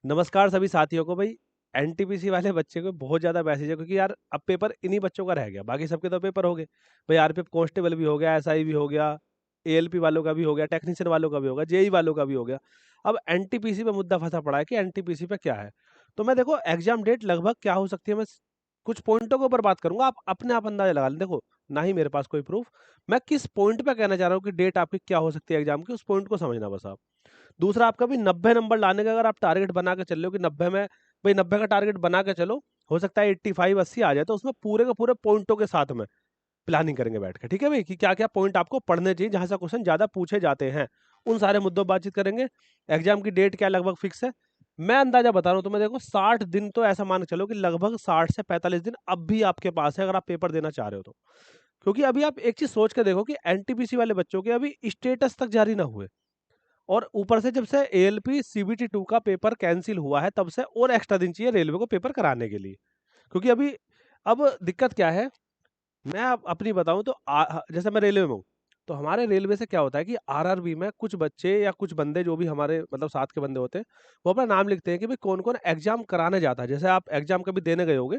नमस्कार सभी साथियों को। भाई एनटीपीसी वाले बच्चे को बहुत ज़्यादा मैसेज है, क्योंकि यार अब पेपर इन्हीं बच्चों का रह गया, बाकी सबके तो पेपर हो गए। भाई आरपीएफ कांस्टेबल भी हो गया, एसआई भी हो गया, एएलपी वालों का भी हो गया, टेक्नीशियन वालों का भी होगा, जेई वालों का भी हो गया। अब एनटीपीसी पे मुद्दा फंसा पड़ा है कि एनटीपीसी पे क्या है। तो मैं देखो एग्जाम डेट लगभग क्या हो सकती है, मैं कुछ पॉइंटों के ऊपर बात करूंगा, आप अपने आप अंदाजा लगा लें। देखो ना ही मेरे पास कोई प्रूफ, मैं किस पॉइंट पे कहना चाह रहा हूँ कि डेट आपकी क्या हो सकती है एग्जाम की, उस पॉइंट को समझना बस आप। दूसरा, आपका भी 90 नंबर लाने का अगर आप टारगेट बना के चल रहे हो कि 90 में, भाई 90 का टारगेट बना के चलो, हो सकता है 85-80 आ जाए, तो उसमें पूरे के पूरे पॉइंटों के साथ में प्लानिंग करेंगे बैठ के, ठीक है भाई, कि क्या क्या पॉइंट आपको पढ़ने चाहिए, जहां से क्वेश्चन ज्यादा पूछे जाते हैं, उन सारे मुद्दों पर बातचीत करेंगे। एग्जाम की डेट क्या लगभग फिक्स है, मैं अंदाजा बता रहा हूँ तुम्हें। देखो 60 दिन तो ऐसा मान के चलो कि लगभग 60 से 45 दिन अब भी आपके पास है, अगर आप पेपर देना चाह रहे हो तो। क्योंकि अभी आप एक चीज सोच के देखो कि एनटीपीसी वाले बच्चों के अभी स्टेटस तक जारी ना हुए, और ऊपर से जब से एएलपी सीबीटी 2 का पेपर कैंसिल हुआ है, तब से और एक्स्ट्रा दिन चाहिए रेलवे को पेपर कराने के लिए। क्योंकि अभी अब दिक्कत क्या है, मैं अपनी बताऊं तो जैसे मैं रेलवे में हूँ, तो हमारे रेलवे से क्या होता है कि आरआरबी में कुछ बच्चे या कुछ बंदे जो भी हमारे मतलब साथ के बंदे होते हैं, वो अपना नाम लिखते हैं कि भाई कौन कौन एग्जाम कराने जाता है। जैसे आप एग्जाम कभी देने गए होगे,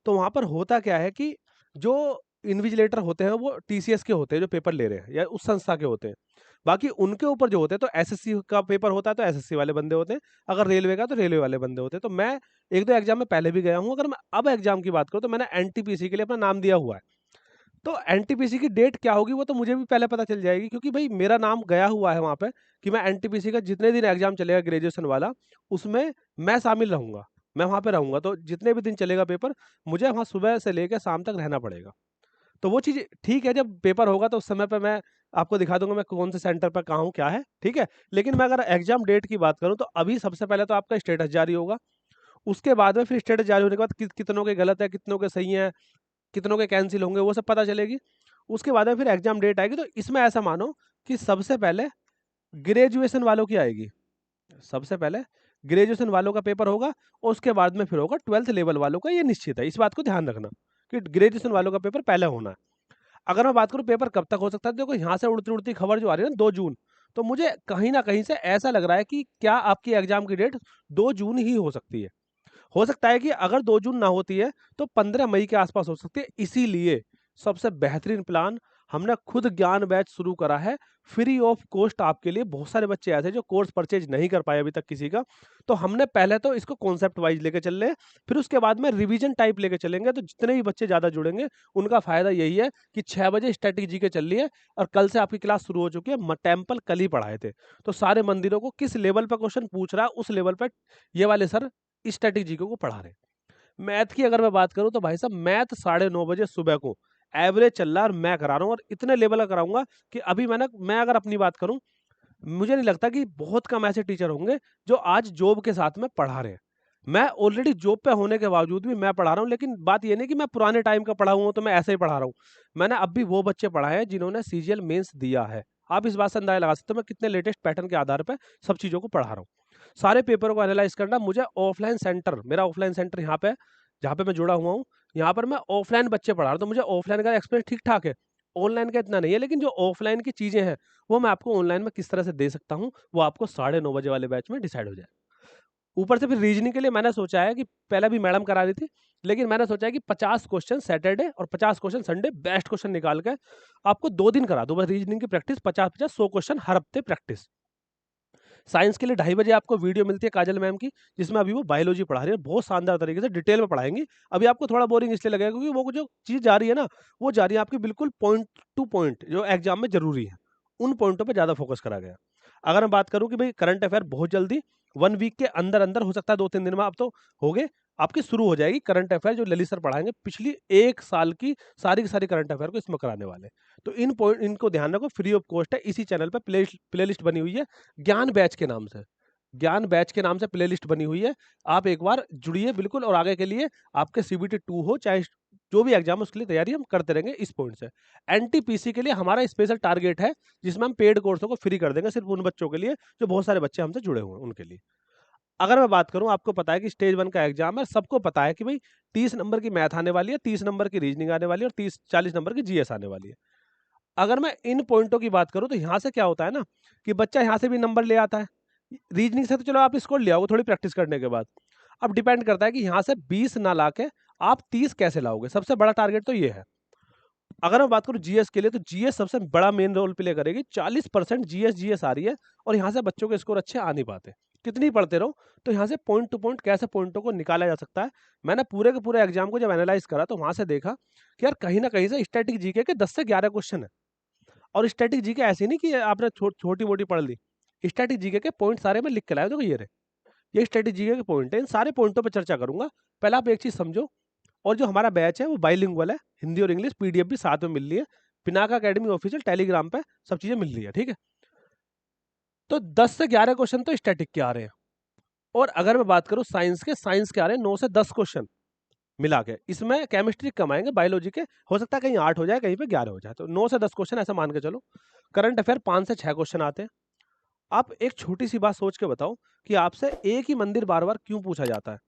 तो वहां पर होता क्या है कि जो इन्विजिलेटर होते हैं वो टीसीएस के होते हैं, जो पेपर ले रहे हैं या उस संस्था के होते हैं। बाकी उनके ऊपर जो होते हैं, तो एसएससी का पेपर होता है तो एसएससी वाले बंदे होते हैं, अगर रेलवे का तो रेलवे वाले बंदे होते हैं। तो मैं एक दो एग्जाम में पहले भी गया हूँ। अगर मैं अब एग्जाम की बात करूँ, तो मैंने एनटीपीसी के लिए अपना नाम दिया हुआ है। तो एनटीपीसी की डेट क्या होगी वो तो मुझे भी पहले पता चल जाएगी, क्योंकि भाई मेरा नाम गया हुआ है वहां पे कि मैं एनटीपीसी का जितने दिन एग्जाम चलेगा ग्रेजुएशन वाला, उसमें मैं शामिल रहूंगा, मैं वहां पे रहूंगा। तो जितने भी दिन चलेगा पेपर, मुझे वहां सुबह से लेकर शाम तक रहना पड़ेगा। तो वो चीज़ ठीक है, जब पेपर होगा तो उस समय पे मैं आपको दिखा दूंगा मैं कौन से सेंटर पर कहाँ हूँ, क्या है, ठीक है। लेकिन मैं अगर एग्जाम डेट की बात करूँ, तो अभी सबसे पहले तो आपका स्टेटस जारी होगा। उसके बाद में फिर स्टेटस जारी होने के बाद कितनों के गलत है, कितनों के सही है, कितनों के कैंसिल होंगे, वो सब पता चलेगी। उसके बाद में फिर एग्जाम डेट आएगी, तो इसमें ऐसा मानो कि सबसे पहले ग्रेजुएशन वालों की आएगी। सबसे पहले ग्रेजुएशन वालों का पेपर होगा, और उसके बाद में फिर होगा 12th लेवल वालों का। ये निश्चित है, इस बात को ध्यान रखना कि ग्रेजुएशन वालों का पेपर पहले होना है। अगर मैं बात करूं पेपर कब तक हो सकता है, देखो यहाँ से उड़ती उड़ती खबर जो आ रही है ना 2 जून, तो मुझे कहीं ना कहीं से ऐसा लग रहा है कि क्या आपकी एग्जाम की डेट 2 जून ही हो सकती है। हो सकता है कि अगर 2 जून ना होती है, तो 15 मई के आसपास हो सकती है। इसीलिए सबसे बेहतरीन प्लान, हमने खुद ज्ञान बैच शुरू करा है, फ्री ऑफ कॉस्ट आपके लिए। बहुत सारे बच्चे ऐसे जो कोर्स परचेज नहीं कर पाए अभी तक किसी का, तो हमने पहले तो इसको कॉन्सेप्ट वाइज लेके चल रहे हैं, फिर उसके बाद में रिवीजन टाइप लेके चलेंगे। तो जितने भी बच्चे ज्यादा जुड़ेंगे, उनका फायदा यही है कि 6 बजे स्टैटिक के चल रही है, और कल से आपकी क्लास शुरू हो चुकी है। टेम्पल कल ही पढ़ाए थे, तो सारे मंदिरों को किस लेवल पर क्वेश्चन पूछ रहा है, उस लेवल पर ये वाले सर स्टैटिक जीके को पढ़ा रहे हैं। मैथ की अगर मैं बात करूं, तो भाई साहब मैथ 9:30 बजे सुबह को एवरेज चल रहा है, और मैं करा रहा हूँ, और इतने लेवल का कराऊंगा कि अभी मैं अगर अपनी बात करूं, मुझे नहीं लगता कि बहुत कम ऐसे टीचर होंगे जो आज जॉब के साथ में पढ़ा रहे हैं। मैं ऑलरेडी जॉब पे होने के बावजूद भी मैं पढ़ा रहा हूँ, लेकिन बात ये नहीं कि मैं पुराने टाइम का पढ़ा हूँ तो मैं ऐसे ही पढ़ा रहा हूँ। मैंने अब भी वो बच्चे पढ़ाए हैं जिन्होंने सीजीएल मेंस दिया है। आप इस बात से अंदाजा लगा सकते हो मैं कितने लेटेस्ट पैटर्न के आधार पर सब चीज़ों को पढ़ा रहा हूँ। सारे पेपरों को एनालाइज करना मुझे ऑफलाइन सेंटर, मेरा ऑफलाइन सेंटर यहाँ पे जहाँ पे मैं जुड़ा हुआ हूँ, यहाँ पर मैं ऑफलाइन बच्चे पढ़ा रहा हूँ, तो मुझे ऑफलाइन का एक्सपीरियंस ठीक ठाक है। ऑनलाइन का इतना नहीं है, लेकिन जो ऑफलाइन की चीजें हैं वो मैं आपको ऑनलाइन में किस तरह से दे सकता हूँ, वो आपको 9:30 बजे वाले बैच में डिसाइड हो जाए। ऊपर से फिर रीजनिंग के लिए मैंने सोचा है कि पहले भी मैडम करा रही थी, लेकिन मैंने सोचा है कि 50 क्वेश्चन सैटरडे और 50 क्वेश्चन संडे, बेस्ट क्वेश्चन निकाल के आपको 2 दिन करा दो बस रीजनिंग की प्रैक्टिस। 50-50 100 क्वेश्चन हर हफ्ते प्रैक्टिस। साइंस के लिए 2:30 बजे आपको वीडियो मिलती है काजल मैम की, जिसमें अभी वो बायोलॉजी पढ़ा रही है, बहुत शानदार तरीके से डिटेल में पढ़ाएंगी। अभी आपको थोड़ा बोरिंग इसलिए लगेगा क्योंकि वो जो चीज़ जा रही है ना, वो जा रही है आपकी बिल्कुल पॉइंट टू पॉइंट, जो एग्जाम में जरूरी है, उन पॉइंटों पर ज्यादा फोकस करा गया। अगर मैं बात करूं कि भाई करंट अफेयर बहुत जल्दी 1 वीक के अंदर अंदर हो सकता है, 2-3 दिन में, आप तो हो गए आपकी शुरू हो जाएगी करंट अफेयर, जो ललित सर पढ़ाएंगे पिछली 1 साल की सारी करंट अफेयर को इसमें कराने वाले हैं। तो इन पॉइंट इनको ध्यान रखो, फ्री ऑफ कॉस्ट है, इसी चैनल पर प्ले लिस्ट बनी हुई है, ज्ञान बैच के नाम से। ज्ञान बैच के नाम से प्लेलिस्ट बनी हुई है, आप एक बार जुड़िए बिल्कुल, और आगे के लिए आपके सीबीटी 2 हो चाहे जो भी एग्जाम, उसके लिए तैयारी हम करते रहेंगे इस पॉइंट से। एनटीपीसी के लिए हमारा स्पेशल टारगेट है, जिसमें हम पेड कोर्सों को फ्री कर देंगे सिर्फ उन बच्चों के लिए जो बहुत सारे बच्चे हमसे जुड़े हुए हैं उनके लिए। अगर मैं बात करूं, आपको पता है कि स्टेज 1 का एग्जाम है, सबको पता है कि भाई 30 नंबर की मैथ आने वाली है, 30 नंबर की रीजनिंग आने वाली है, और 30-40 नंबर की जीएस आने वाली है। अगर मैं इन पॉइंटों की बात करूं, तो यहां से क्या होता है ना कि बच्चा यहां से भी नंबर ले आता है, रीजनिंग से तो चलो आप स्कोर ले आओगे थोड़ी प्रैक्टिस करने के बाद। अब डिपेंड करता है कि यहाँ से 20 ना लाके आप 30 कैसे लाओगे, सबसे बड़ा टारगेट तो ये है। अगर मैं बात करूँ जीएस के लिए, तो जीएस सबसे बड़ा मेन रोल प्ले करेगी। 40% जीएस आ रही है और यहाँ से बच्चों के स्कोर अच्छे आ नहीं पाते। कितनी पढ़ते रहो, तो यहाँ से पॉइंट टू पॉइंट कैसे पॉइंटों को निकाला जा सकता है। मैंने पूरे के पूरे एग्जाम को जब एनालाइज करा तो वहां से देखा कि यार कहीं ना कहीं से स्टैटिक जीके के 10 से 11 क्वेश्चन है। और स्टैटिक जीके ऐसी नहीं कि आपने छोटी मोटी पढ़ ली। स्टैटिक जीके के पॉइंट सारे में लिख के लाया, देखो ये स्टैटिक जीके के पॉइंट है, इन सारे पॉइंटों पर चर्चा करूंगा। पहले आप एक चीज समझो, और जो हमारा बैच है वो बाइलिंगुअल है, हिंदी और इंग्लिश, पीडीएफ भी साथ में मिल रही है। पिनाका अकेडमी ऑफिशियल टेलीग्राम पे सब चीजें मिल रही है, ठीक है। तो 10 से 11 क्वेश्चन तो स्टैटिक के आ रहे हैं। और अगर मैं बात करूं साइंस के, साइंस के आ रहे हैं 9 से 10 क्वेश्चन मिला के। इसमें केमिस्ट्री कम आएंगे, बायोलॉजी के हो सकता है कहीं 8 हो जाए, कहीं पे 11 हो जाए, तो 9 से 10 क्वेश्चन ऐसा मान के चलो। करंट अफेयर 5 से 6 क्वेश्चन आते हैं। आप एक छोटी सी बात सोच के बताओ कि आपसे एक ही मंदिर बार बार क्यों पूछा जाता है,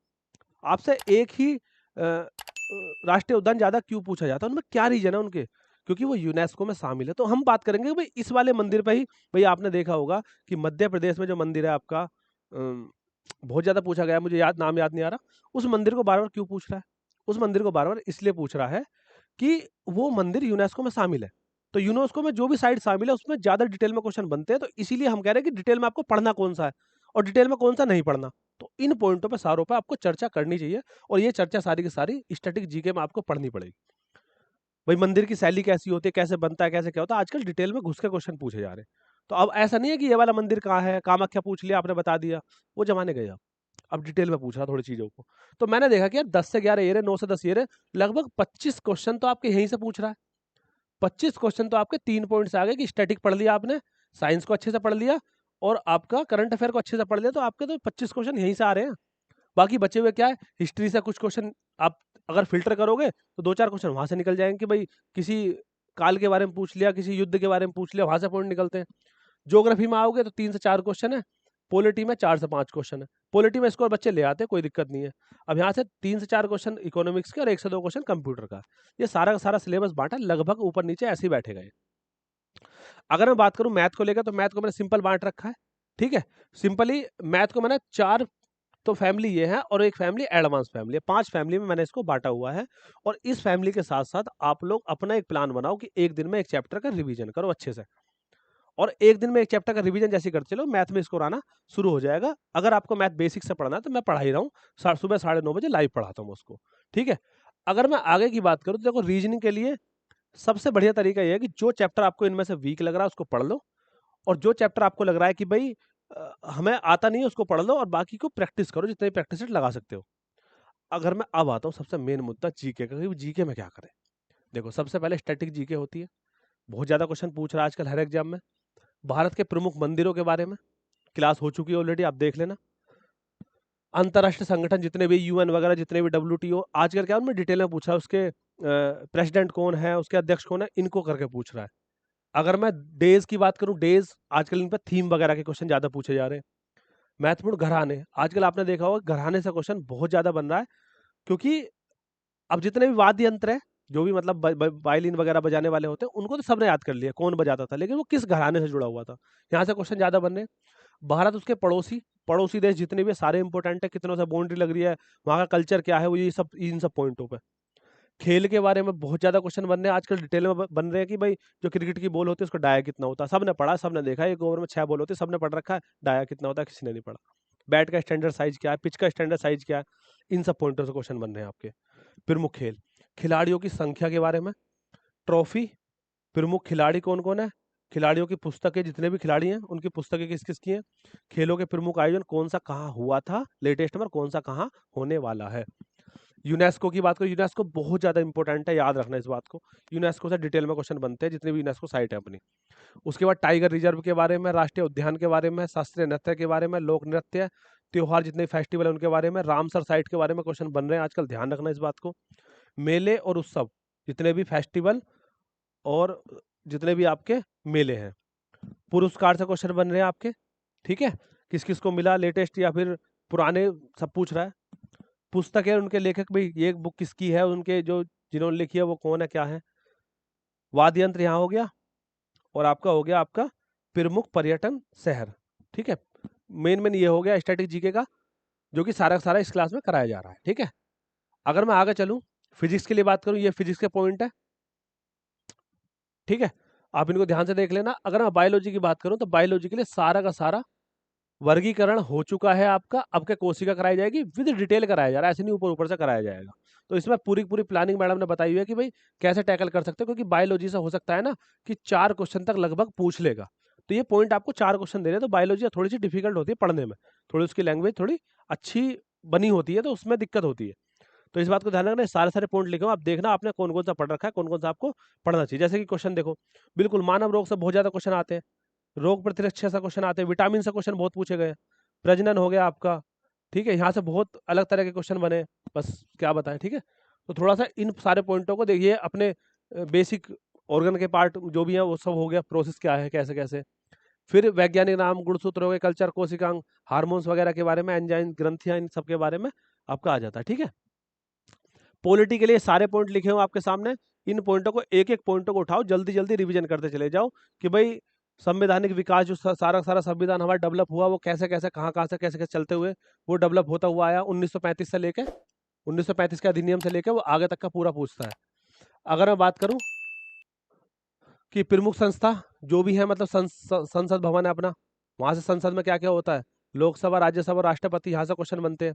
आपसे एक ही राष्ट्रीय उद्यान ज्यादा क्यों पूछा जाता है, उनमें क्या रीजन है उनके? क्योंकि वो यूनेस्को में शामिल है। तो हम बात करेंगे भाई इस वाले मंदिर पे ही। भाई आपने देखा होगा कि मध्य प्रदेश में जो मंदिर है आपका, बहुत ज्यादा पूछा गया, मुझे नाम याद नहीं आ रहा। उस मंदिर को बार बार क्यों पूछ रहा है? उस मंदिर को बार बार इसलिए पूछ रहा है कि वो मंदिर यूनेस्को में शामिल है। तो यूनेस्को में जो भी साइट शामिल है उसमें ज्यादा डिटेल में क्वेश्चन बनते हैं। तो इसीलिए हम कह रहे हैं कि डिटेल में आपको पढ़ना कौन सा है और डिटेल में कौन सा नहीं पढ़ना। तो इन पॉइंटों पे सारों पे आपको चर्चा करनी चाहिए, और ये चर्चा सारी की सारी स्टैटिक जीके में आपको पढ़नी पड़ेगी। भाई मंदिर की शैली कैसी होती है, कैसे बनता है, कैसे क्या होता है, आजकल डिटेल में घुस के क्वेश्चन पूछे जा रहे हैं। तो अब ऐसा नहीं है कि ये वाला मंदिर कहाँ है, कामाख्या पूछ लिया आपने बता दिया, वो जमाने गए। अब डिटेल में पूछ रहा थोड़ी चीजों को। तो मैंने देखा कि यार 10 से 11 ये रहे, 9 से 10 ये रहे, लगभग 25 क्वेश्चन तो आपके यहीं से पूछ रहा है। 25 क्वेश्चन तो आपके 3 पॉइंट से आ गए कि स्टैटिक पढ़ लिया आपने, साइंस को अच्छे से पढ़ लिया, और आपका करंट अफेयर को अच्छे से पढ़ लिया, तो आपके तो 25 क्वेश्चन यहीं से आ रहे हैं। बाकी बचे हुए क्या है, हिस्ट्री से कुछ क्वेश्चन आप अगर फिल्टर करोगे तो 2-4 क्वेश्चन वहां से निकल जाएंगे कि भाई किसी काल के बारे में पूछ लिया, किसी युद्ध के बारे में पूछ लिया, वहां से पॉइंट निकलते हैं। ज्योग्राफी में आओगे तो 3 से 4 क्वेश्चन है, पॉलिटी में 4 से 5 क्वेश्चन है। पॉलिटी में स्कोर बच्चे ले आते हैं, कोई दिक्कत नहीं है। अब यहाँ से 3 से 4 क्वेश्चन इकोनॉमिक्स के और 1 से 2 क्वेश्चन कंप्यूटर का। ये सारा का सारा सिलेबस बांटा, लगभग ऊपर नीचे ऐसे ही बैठे गए। अगर मैं बात करूं मैथ को लेकर, तो मैथ को मैंने सिंपल बांट रखा है, ठीक है। सिंपली मैथ को मैंने 4 तो फैमिली ये है और एक फैमिली एडवांस फैमिली है, 5 फैमिली में मैंने इसको बांटा हुआ है। और इस फैमिली के साथ साथ आप लोग अपना एक प्लान बनाओ कि एक दिन में एक चैप्टर का रिवीजन करो अच्छे से। और एक दिन में एक चैप्टर का रिवीजन जैसे करते चलो, मैथ में स्कोर आना शुरू हो जाएगा। अगर आपको मैथ बेसिक से पढ़ना है तो मैं पढ़ा ही रहा हूँ, सुबह 9:30 बजे लाइव पढ़ाता हूँ उसको, ठीक है। अगर मैं आगे की बात करूँ तो देखो, रीजनिंग के लिए सबसे बढ़िया तरीका ये है कि जो चैप्टर आपको इनमें से वीक लग रहा है उसको पढ़ लो, और जो चैप्टर आपको लग रहा है कि भाई हमें आता नहीं है उसको पढ़ लो, और बाकी को प्रैक्टिस करो जितने प्रैक्टिस लगा सकते हो। अगर मैं अब आता हूँ सबसे मेन मुद्दा जीके का, कि जीके में क्या करें। देखो, सबसे पहले स्टैटिक जीके होती है, बहुत ज्यादा क्वेश्चन पूछ रहा है आजकल हर एग्जाम में। भारत के प्रमुख मंदिरों के बारे में क्लास हो चुकी है ऑलरेडी, आप देख लेना। अंतरराष्ट्रीय संगठन जितने भी, यूएन वगैरह जितने भी, डब्ल्यूटीओ, आजकल क्या उनमें डिटेल में पूछा है, उसके प्रेसिडेंट कौन है, उसके अध्यक्ष कौन है, इनको करके पूछ रहा है। अगर मैं डेज की बात करूं, डेज आजकल इन पर थीम वगैरह के क्वेश्चन ज्यादा पूछे जा रहे हैं। महत्वपूर्ण घराने, आजकल आपने देखा होगा घराने से क्वेश्चन बहुत ज्यादा बन रहा है, क्योंकि अब जितने भी वाद्य यंत्र है, जो भी मतलब वायलिन वगैरह बजाने वाले होते हैं, उनको तो सबने याद कर लिया कौन बजाता था, लेकिन वो किस घराने से जुड़ा हुआ था, यहाँ से क्वेश्चन ज्यादा बन रहे हैं। भारत, उसके पड़ोसी पड़ोसी देश जितने भी सारे इंपॉर्टेंट है, कितनों से बाउंड्री लग रही है, वहाँ का कल्चर क्या है, वो ये सब, इन सब पॉइंटों पे। खेल के बारे में बहुत ज्यादा क्वेश्चन बन रहे हैं आजकल, डिटेल में बन रहे हैं कि भाई जो क्रिकेट की बॉल होती है उसका डाया कितना होता है, सबने पढ़ा, सबने देखा, एक ओवर में 6 बॉल होती है, सबने पढ़ रखा है, डाया कितना होता है किसी ने नहीं पढ़ा। बैट का स्टैंडर्ड साइज क्या है, पिच का स्टैंडर्ड साइज क्या है, इन सब पॉइंटों से क्वेश्चन बन रहे हैं आपके। प्रमुख खेल, खिलाड़ियों की संख्या के बारे में, ट्रॉफी, प्रमुख खिलाड़ी कौन कौन है, खिलाड़ियों की पुस्तकें, जितने भी खिलाड़ी हैं उनकी पुस्तकें किस किस की हैं, खेलों के प्रमुख आयोजन, कौन सा कहाँ हुआ था लेटेस्ट में, और कौन सा कहाँ होने वाला है। यूनेस्को की बात करो, यूनेस्को बहुत ज्यादा इंपॉर्टेंट है, याद रखना इस बात को। यूनेस्को से डिटेल में क्वेश्चन बनते हैं जितने भी यूनेस्को साइट है अपनी। उसके बाद टाइगर रिजर्व के बारे में, राष्ट्रीय उद्यान के बारे में, शास्त्रीय नृत्य के बारे में, लोक नृत्य, त्योहार जितने फेस्टिवल है उनके बारे में, रामसर साइट के बारे में क्वेश्चन बन रहे हैं आजकल, ध्यान रखना इस बात को। मेले और उत्सव, जितने भी फेस्टिवल और जितने भी आपके मेले हैं, पुरस्कार से क्वेश्चन बन रहे हैं आपके, ठीक है। किस किस को मिला लेटेस्ट या फिर पुराने, सब पूछ रहा है। पुस्तक है, उनके लेखक भी, ये बुक किसकी है, उनके जो जिन्होंने लिखी है वो कौन है, क्या है। वाद्य यंत्र यहाँ हो गया, और आपका हो गया आपका प्रमुख पर्यटन शहर, ठीक है। मेन ये हो गया स्टैटिक जीके का, जो कि सारा का सारा इस क्लास में कराया जा रहा है, ठीक है। अगर मैं आगे चलूँ, फिजिक्स के लिए बात करूँ, ये फिजिक्स के पॉइंट है, ठीक है। आप इनको ध्यान से देख लेना। अगर मैं बायोलॉजी की बात करूँ, तो बायोलॉजी के लिए सारा का सारा वर्गीकरण हो चुका है आपका। अब क्या कोशिका कराई जाएगी, विद डिटेल कराया जा रहा है, ऐसे नहीं ऊपर ऊपर से कराया जाएगा। तो इसमें पूरी पूरी प्लानिंग मैडम ने बताई हुई है कि भाई कैसे टैकल कर सकते हो, क्योंकि बायोलॉजी से हो सकता है ना कि 4 क्वेश्चन तक लगभग पूछ लेगा। तो ये पॉइंट आपको 4 क्वेश्चन दे रहे हैं, तो बायोलॉजी थोड़ी सी डिफिकल्ट होती है पढ़ने में, थोड़ी उसकी लैंग्वेज थोड़ी अच्छी बनी होती है, तो उसमें दिक्कत होती है। तो इस बात को ध्यान रखना, सारे सारे पॉइंट लिखे हो, आप देखना आपने कौन कौन सा पढ़ रखा है, कौन कौन सा आपको पढ़ना चाहिए। जैसे कि क्वेश्चन देखो, बिल्कुल मानव रोग से बहुत ज्यादा क्वेश्चन आते हैं, रोग प्रतिरक्षा से क्वेश्चन आते हैं, विटामिन से क्वेश्चन बहुत पूछे गए, प्रजनन हो गया आपका, ठीक है। यहाँ से बहुत अलग तरह के क्वेश्चन बने, बस क्या बताएं, ठीक है। तो थोड़ा सा इन सारे पॉइंटों को देखिए, अपने बेसिक ऑर्गन के पार्ट जो भी है वो सब हो गया, प्रोसेस क्या है, कैसे कैसे। फिर वैज्ञानिक नाम, गुणसूत्र हो गए, कल्चर, कोशिकांग, हार्मोन्स वगैरह के बारे में, एंजाइम, ग्रंथियां, इन सब के बारे में आपका आ जाता है, ठीक है। पॉलिटी के लिए सारे पॉइंट लिखे हो आपके सामने, इन पॉइंटों को एक एक पॉइंटों को उठाओ, जल्दी जल्दी रिवीजन करते चले जाओ कि भाई संवैधानिक विकास जो सारा सारा संविधान हमारा डेवलप हुआ, वो कैसे कैसे कहाँ से कैसे कैसे चलते हुए वो डेवलप होता हुआ आया, 1935 से लेके 1935 के अधिनियम से लेके वो आगे तक का पूरा पूछता है। अगर मैं बात करूं कि प्रमुख संस्था जो भी है, मतलब संसद भवन है अपना, वहां से संसद में क्या क्या होता है, लोकसभा, राज्यसभा, राष्ट्रपति, यहाँ से क्वेश्चन बनते हैं।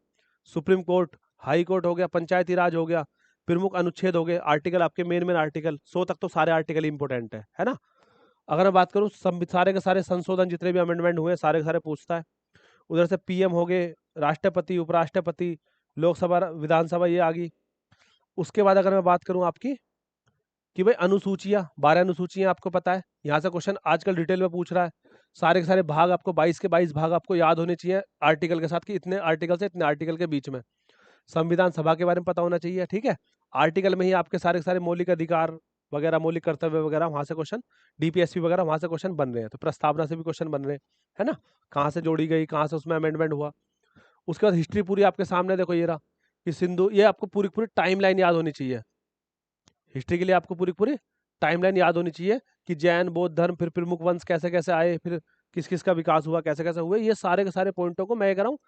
सुप्रीम कोर्ट, हाई कोर्ट हो गया, पंचायती राज हो गया, प्रमुख अनुच्छेद हो गए, आर्टिकल आपके मेन आर्टिकल 100 तक तो सारे आर्टिकल इंपोर्टेंट है ना। अगर मैं बात करूँ सारे के सारे संशोधन जितने भी अमेंडमेंट हुए सारे के सारे पूछता है। उधर से पीएम हो गए, राष्ट्रपति, उपराष्ट्रपति, लोकसभा, विधानसभा, ये आ गई। उसके बाद अगर मैं बात करूं आपकी कि भाई अनुसूचियां, 12 अनुसूचियां आपको पता है, यहाँ से क्वेश्चन आजकल डिटेल में पूछ रहा है। सारे के सारे भाग आपको 22 के 22 भाग आपको याद होने चाहिए आर्टिकल के साथ, कि इतने आर्टिकल से इतने आर्टिकल के बीच में। संविधान सभा के बारे में पता होना चाहिए, ठीक है। आर्टिकल में ही आपके सारे के सारे मौलिक अधिकार वगैरह, मौलिक कर्तव्य वगैरह, वहां से क्वेश्चन, डीपीएसपी वगैरह वहां से क्वेश्चन बन रहे हैं। तो प्रस्तावना से भी क्वेश्चन बन रहे हैं, है ना, कहाँ से जोड़ी गई, कहाँ से उसमें अमेंडमेंट हुआ। उसके बाद हिस्ट्री पूरी आपके सामने देखो, ये रहा कि सिंधु, ये आपको पूरी पूरी टाइमलाइन याद होनी चाहिए। हिस्ट्री के लिए आपको पूरी पूरी टाइमलाइन याद होनी चाहिए कि जैन, बौद्ध धर्म, फिर प्रमुख वंश कैसे कैसे आए, फिर किस किस का विकास हुआ, कैसे कैसे हुए, ये सारे के सारे पॉइंटों को मैं कह रहा हूँ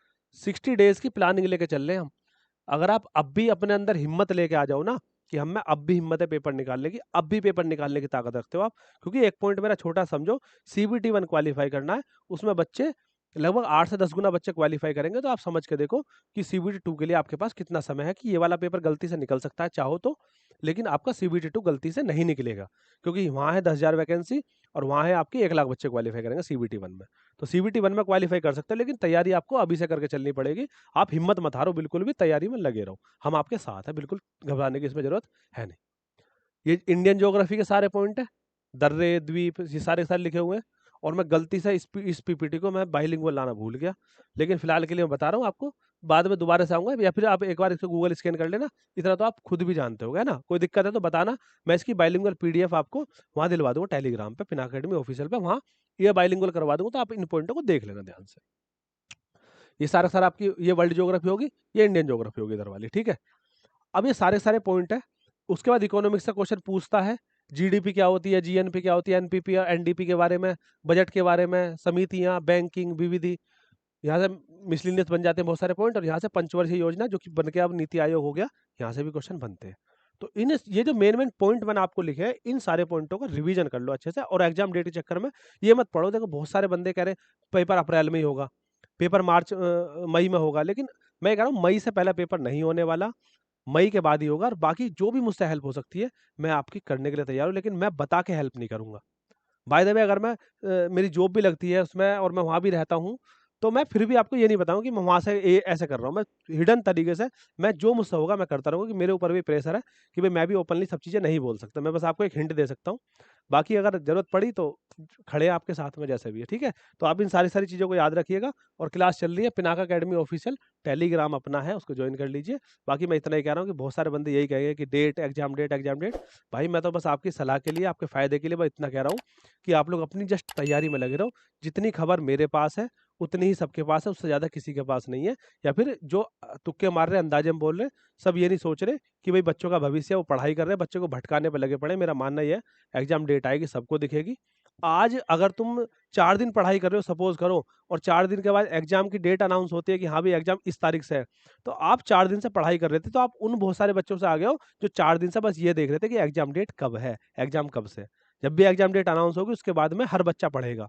60 डेज की प्लानिंग लेके चल रहे हैं हम। अगर आप अब भी अपने अंदर हिम्मत लेके आ जाओ ना कि हम में अब भी हिम्मत है पेपर निकालने की, अब भी पेपर निकालने की ताकत रखते हो आप, क्योंकि एक पॉइंट मेरा छोटा समझो, सीबीटी 1 क्वालिफाई करना है, उसमें बच्चे लगभग 8 से 10 गुना बच्चे क्वालिफाई करेंगे। तो आप समझ के देखो कि सीबीटी 2 के लिए आपके पास कितना समय है, कि ये वाला पेपर गलती से निकल सकता है चाहो तो, लेकिन आपका सीबीटी 2 गलती से नहीं निकलेगा, क्योंकि वहाँ है 10,000 वैकेंसी और वहाँ है आपकी 1 लाख बच्चे क्वालिफाई करेंगे सीबीटी 1 में। तो सीबीटी 1 में क्वालिफाई कर सकते हो, लेकिन तैयारी आपको अभी से करके चलनी पड़ेगी। आप हिम्मत मत हारो, बिल्कुल भी तैयारी में लगे रहो, हम आपके साथ हैं, बिल्कुल घबराने की इसमें जरूरत है नहीं। ये इंडियन ज्योग्राफी के सारे पॉइंट है, दर्रे, द्वीप, ये सारे सारे लिखे हुए हैं। और मैं गलती से इस पीपीटी को मैं बाइलिंगुअल लाना भूल गया, लेकिन फिलहाल के लिए मैं बता रहा हूँ आपको, बाद में दोबारा से आऊंगा, या फिर आप एक बार इसको गूगल स्कैन कर लेना, इतना तो आप खुद भी जानते हो, है ना। कोई दिक्कत है तो बताना, मैं इसकी बाइलिंगुअल पीडीएफ आपको वहाँ दिलवा दूंगा टेलीग्राम पे, पिना अकेडमी ऑफिशियल पे, वहाँ ये बाइलिंगुअल करवा दूंगा, तो आप इन पॉइंटों को देख लेना ध्यान से। ये सारा सारा आपकी ये वर्ल्ड ज्योग्राफी होगी, ये इंडियन ज्योग्राफी होगी इधर वाली, ठीक है। अब ये सारे सारे पॉइंट है। उसके बाद इकोनॉमिक्स का क्वेश्चन पूछता है, जीडीपी क्या होती है, जीएनपी क्या होती है, एनपीपी और एनडीपी के बारे में, बजट के बारे में, समितियां, बैंकिंग, विविधि, यहाँ से मिसलिनियस बन जाते हैं बहुत सारे पॉइंट। और यहाँ से पंचवर्षीय योजना जो कि बन के अब नीति आयोग हो गया, यहाँ से भी क्वेश्चन बनते हैं। तो इन ये जो मेन मेन पॉइंट मैंने आपको लिखे हैं, इन सारे पॉइंटों का रिवीजन कर लो अच्छे से, और एग्जाम डेट के चक्कर में ये मत पढ़ो। देखो बहुत सारे बंदे कह रहे पेपर अप्रैल में ही होगा, पेपर मार्च मई में होगा, लेकिन मैं कह रहा हूँ मई से पहले पेपर नहीं होने वाला, मई के बाद ही होगा। और बाकी जो भी मुझसे हेल्प हो सकती है मैं आपकी करने के लिए तैयार हूँ, लेकिन मैं बता के हेल्प नहीं करूंगा। बाय द वे, अगर मैं मेरी जॉब भी लगती है उसमें और मैं वहाँ भी रहता हूँ, तो मैं फिर भी आपको ये नहीं बताऊँ कि मैं वहाँ से ऐसे कर रहा हूँ। मैं हिडन तरीके से, मैं जो मुझसे होगा मैं करता रहूँगा, कि मेरे ऊपर भी प्रेशर है कि भाई मैं भी ओपनली सब चीज़ें नहीं बोल सकता। मैं बस आपको एक हिंट दे सकता हूँ, बाकी अगर जरूरत पड़ी तो खड़े हैं आपके साथ में जैसे भी है, ठीक है। तो आप इन सारी सारी चीज़ों को याद रखिएगा। और क्लास चल रही है पिनाका अकेडमी ऑफिशियल, टेलीग्राम अपना है, उसको ज्वाइन कर लीजिए। बाकी मैं इतना ही कह रहा हूँ कि बहुत सारे बंदे यही कहेंगे कि date, exam date, exam date. भाई मैं तो बस आपकी सलाह के लिए, आपके फायदे के लिए मैं इतना कह रहा हूँ कि आप लोग अपनी जस्ट तैयारी में लगे रहो। जितनी खबर मेरे पास है उतनी ही सबके पास है, उससे ज्यादा किसी के पास नहीं है। या फिर जो तुक्के मार रहे, अंदाजे में बोल रहे, सब ये नहीं सोच रहे कि भाई बच्चों का भविष्य, वो पढ़ाई कर रहे हैं, बच्चों को भटकाने पर लगे पड़े। मेरा मानना यह है एग्जाम डेट आएगी सबको दिखेगी, आज अगर तुम 4 दिन पढ़ाई कर रहे हो सपोज़ करो और 4 दिन के बाद एग्ज़ाम की डेट अनाउंस होती है कि हाँ, भई एग्ज़ाम इस तारीख से है। तो आप 4 दिन से पढ़ाई कर रहे थे, तो आप उन बहुत सारे बच्चों से आगे हो जो 4 दिन से बस ये देख रहे थे कि एग्ज़ाम डेट कब है, एग्ज़ाम कब से। जब भी एग्ज़ाम डेट अनाउंस होगी उसके बाद में हर बच्चा पढ़ेगा।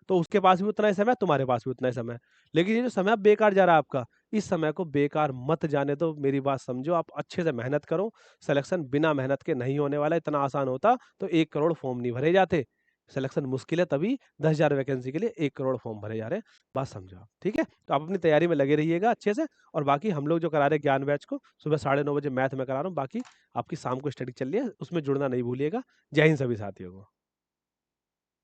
तो उसके पास भी उतना ही समय है, तुम्हारे पास भी उतना ही समय है। लेकिन ये जो समय अब बेकार जा रहा है आपका, इस समय को बेकार मत जाने दो, मेरी बात समझो, आप अच्छे से मेहनत करो। सिलेक्शन बिना मेहनत के नहीं होने वाला है, इतना आसान होता तो 1 करोड़ फॉर्म नहीं भरे जाते। सिलेक्शन मुश्किल है तभी 10,000 वैकेंसी के लिए 1 करोड़ फॉर्म भरे जा रहे हैं, बात समझो आप, ठीक है? तो आप अपनी तैयारी में लगे रहिएगा अच्छे से और बाकी हम लोग जो करा रहे हैं ज्ञान बैच को, सुबह 9:30 बजे मैथ में करा रहा हूँ, बाकी आपकी शाम को स्टडी चल रही है, उसमें जुड़ना नहीं भूलिएगा। जय हिंद सभी साथियों को।